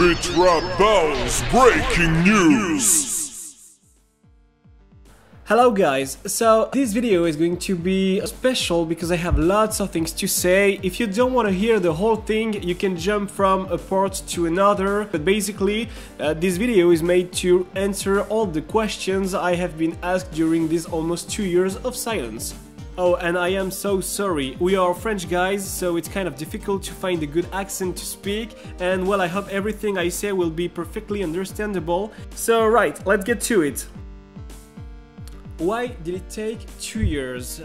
8-bit rap battles breaking news. Hello guys, so this video is going to be special because I have lots of things to say. If you don't want to hear the whole thing, you can jump from a part to another, but basically this video is made to answer all the questions I have been asked during these almost 2 years of silence. Oh, and I am so sorry, we are French guys, so it's kind of difficult to find a good accent to speak, and well, I hope everything I say will be perfectly understandable. So right, let's get to it. Why did it take 2 years?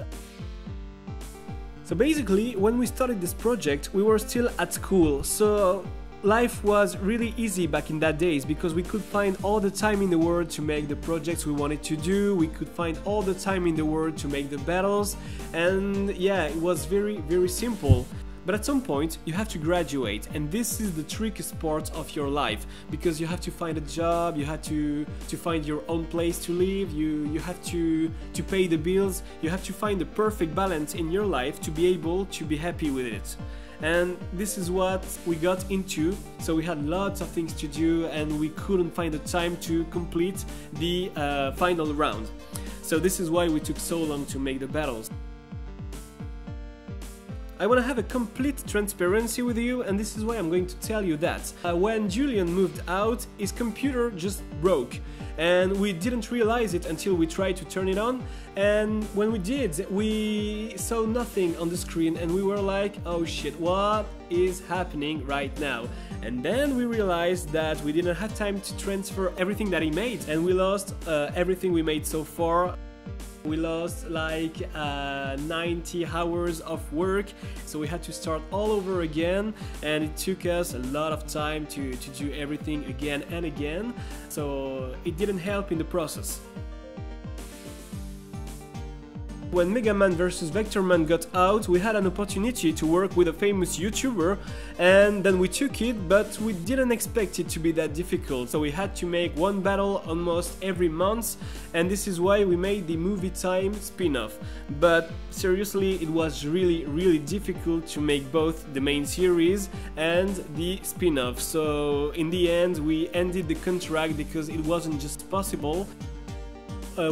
So basically, when we started this project, we were still at school, so life was really easy back in that days because we could find all the time in the world to make the projects we wanted to do, we could find all the time in the world to make the battles, and yeah, it was very simple. But at some point you have to graduate, and this is the trickiest part of your life because you have to find a job, you have to find your own place to live, you have to pay the bills, you have to find the perfect balance in your life to be able to be happy with it. And this is what we got into, so we had lots of things to do and we couldn't find the time to complete the final round. So this is why we took so long to make the battles. I want to have a complete transparency with you, and this is why I'm going to tell you that. When Julian moved out, his computer just broke, and we didn't realize it until we tried to turn it on, and when we did, we saw nothing on the screen and we were like, oh shit, what is happening right now? And then we realized that we didn't have time to transfer everything that he made, and we lost everything we made so far. We lost like 90 hours of work, so we had to start all over again, and it took us a lot of time to do everything again and again, so it didn't help in the process. When Mega Man vs Vector Man got out, we had an opportunity to work with a famous YouTuber, and then we took it, but we didn't expect it to be that difficult, so we had to make one battle almost every month, and this is why we made the Movie Time spin-off. But seriously, it was really difficult to make both the main series and the spin-off, so in the end we ended the contract because it wasn't just possible.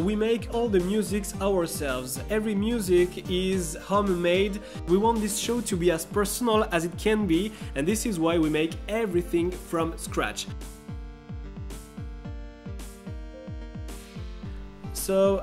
We make all the musics ourselves. Every music is homemade. We want this show to be as personal as it can be, and this is why we make everything from scratch. So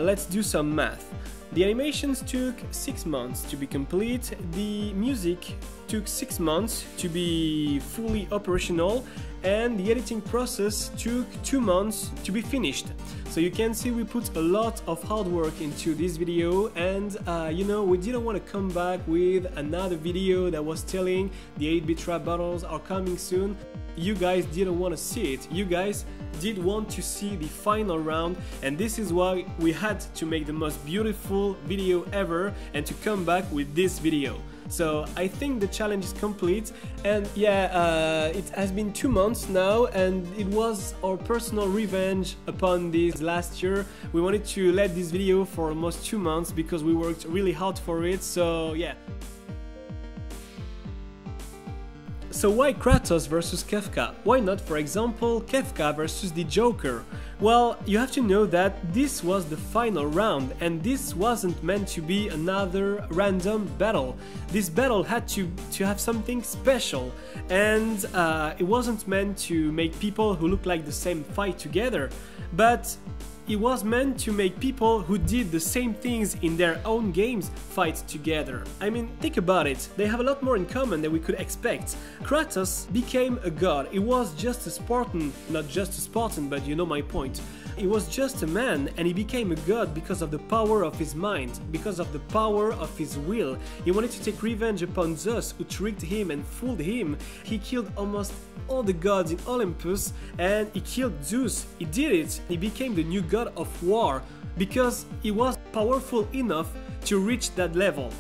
let's do some math. The animations took 6 months to be complete, the music took 6 months to be fully operational, and the editing process took 2 months to be finished. So you can see we put a lot of hard work into this video, and you know, we didn't want to come back with another video that was telling the 8-bit rap battles are coming soon. You guys didn't want to see it, you guys did want to see the final round, and this is why we had to make the most beautiful video ever and to come back with this video. So I think the challenge is complete, and yeah, it has been 2 months now, and it was our personal revenge upon this last year. We wanted to let this video for almost 2 months because we worked really hard for it, so yeah. So why Kratos versus Kefka? Why not, for example, Kefka versus the Joker? Well, you have to know that this was the final round, and this wasn't meant to be another random battle. This battle had to have something special, and it wasn't meant to make people who look like the same fight together, but it was meant to make people who did the same things in their own games fight together. I mean, think about it, they have a lot more in common than we could expect. Kratos became a god, he was just a Spartan, not just a Spartan, but you know my point. He was just a man, and he became a god because of the power of his mind, because of the power of his will. He wanted to take revenge upon Zeus, who tricked him and fooled him. He killed almost all the gods in Olympus, and he killed Zeus. He did it. He became the new god of war because he was powerful enough to reach that level.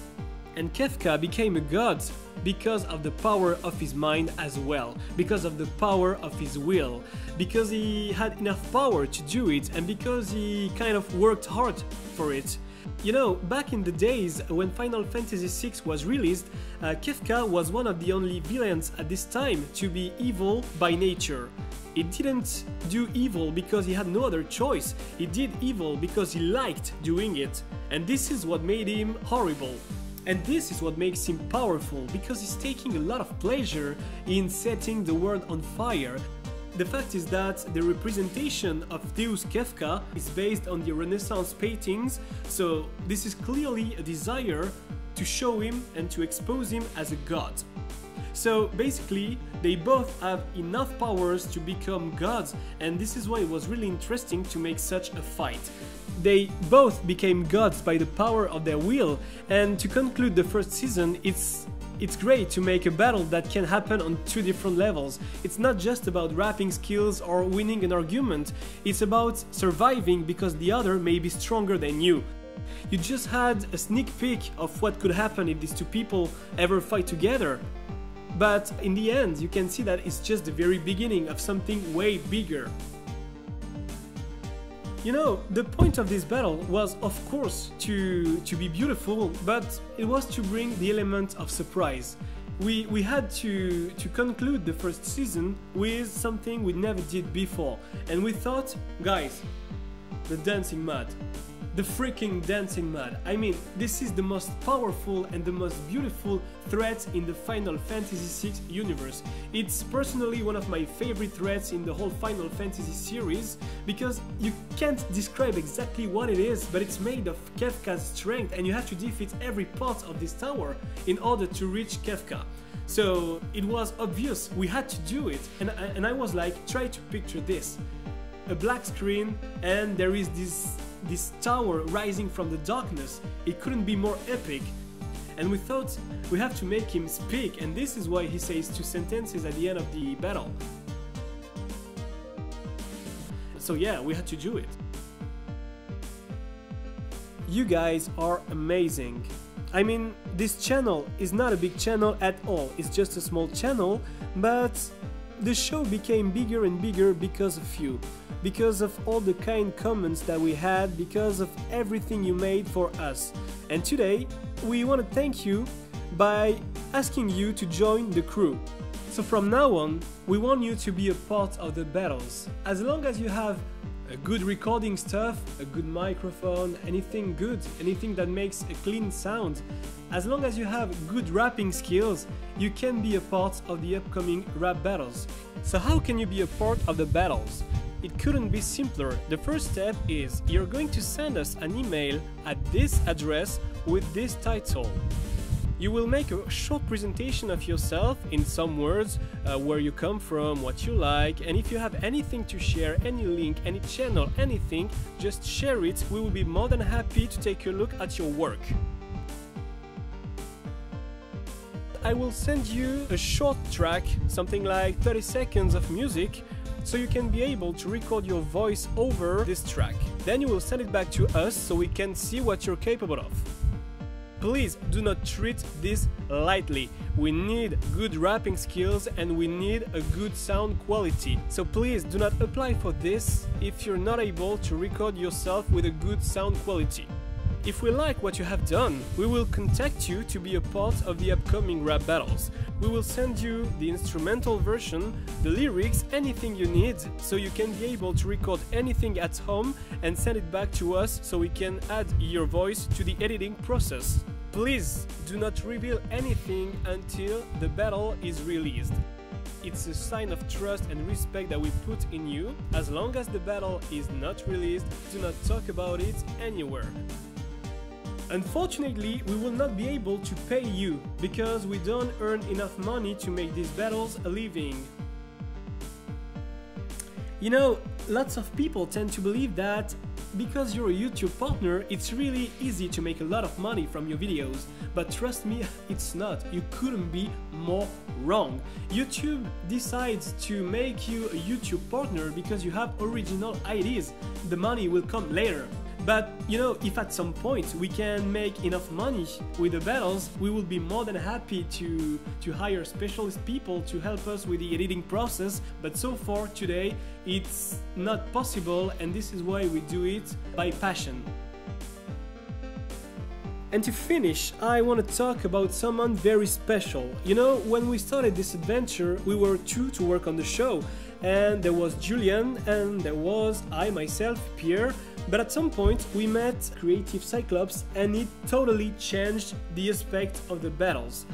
And Kefka became a god because of the power of his mind as well, because of the power of his will, because he had enough power to do it, and because he kind of worked hard for it. You know, back in the days when Final Fantasy VI was released, Kefka was one of the only villains at this time to be evil by nature. He didn't do evil because he had no other choice, he did evil because he liked doing it. And this is what made him horrible. And this is what makes him powerful, because he's taking a lot of pleasure in setting the world on fire. The fact is that the representation of Deus Kefka is based on the Renaissance paintings, so this is clearly a desire to show him and to expose him as a god. So basically, they both have enough powers to become gods, and this is why it was really interesting to make such a fight. They both became gods by the power of their will, and to conclude the first season, it's great to make a battle that can happen on two different levels. It's not just about rapping skills or winning an argument, it's about surviving because the other may be stronger than you. You just had a sneak peek of what could happen if these two people ever fight together. But in the end, you can see that it's just the very beginning of something way bigger. You know, the point of this battle was of course to be beautiful, but it was to bring the element of surprise. We had to conclude the first season with something we never did before, and we thought, guys, the dancing mud. The freaking dancing mud. I mean, this is the most powerful and the most beautiful threat in the Final Fantasy VI universe. It's personally one of my favorite threats in the whole Final Fantasy series, because you can't describe exactly what it is, but it's made of Kefka's strength, and you have to defeat every part of this tower in order to reach Kefka. So it was obvious we had to do it, and I was like, try to picture this. A black screen, and there is this tower rising from the darkness. It couldn't be more epic. And we thought we have to make him speak, and this is why he says two sentences at the end of the battle. So yeah, we had to do it. You guys are amazing. I mean, this channel is not a big channel at all, it's just a small channel, but the show became bigger and bigger because of you. Because of all the kind comments that we had, because of everything you made for us. And today, we want to thank you by asking you to join the crew. So from now on, we want you to be a part of the battles. As long as you have a good recording stuff, a good microphone, anything good, anything that makes a clean sound, as long as you have good rapping skills, you can be a part of the upcoming rap battles. So how can you be a part of the battles? It couldn't be simpler. The first step is you're going to send us an email at this address with this title. You will make a short presentation of yourself in some words, where you come from, what you like, and if you have anything to share, any link, any channel, anything, just share it. We will be more than happy to take a look at your work. I will send you a short track, something like 30 seconds of music, so you can be able to record your voice over this track. Then you will send it back to us so we can see what you're capable of. Please do not treat this lightly. We need good rapping skills and we need a good sound quality. So please do not apply for this if you're not able to record yourself with a good sound quality. If we like what you have done, we will contact you to be a part of the upcoming rap battles. We will send you the instrumental version, the lyrics, anything you need, so you can be able to record anything at home and send it back to us so we can add your voice to the editing process. Please do not reveal anything until the battle is released. It's a sign of trust and respect that we put in you. As long as the battle is not released, do not talk about it anywhere. Unfortunately, we will not be able to pay you, because we don't earn enough money to make these battles a living. You know, lots of people tend to believe that because you're a YouTube partner, it's really easy to make a lot of money from your videos. But trust me, it's not. You couldn't be more wrong. YouTube decides to make you a YouTube partner because you have original ideas. The money will come later. But you know, if at some point we can make enough money with the battles, we will be more than happy to hire specialist people to help us with the editing process. But so far today it's not possible, and this is why we do it by passion. And to finish, I want to talk about someone very special. You know, when we started this adventure, we were two to work on the show, and there was Julian and there was I myself, Pierre. But at some point we met Creative Cyclops, and it totally changed the aspect of the battles.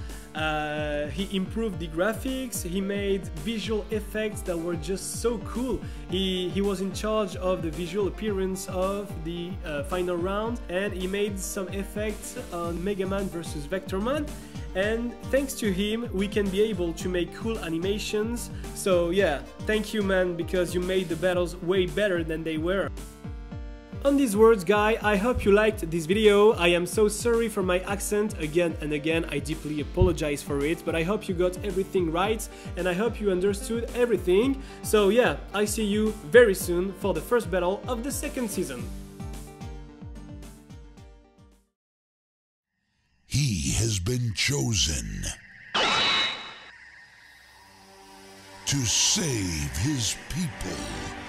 He improved the graphics, he made visual effects that were just so cool. He was in charge of the visual appearance of the final round, and he made some effects on Mega Man vs Vector Man. And thanks to him we can be able to make cool animations. So yeah, thank you man, because you made the battles way better than they were. On these words, guy, I hope you liked this video. I am so sorry for my accent again and again, I deeply apologize for it, but I hope you got everything right and I hope you understood everything. So yeah, I see you very soon for the first battle of the second season. He has been chosen to save his people.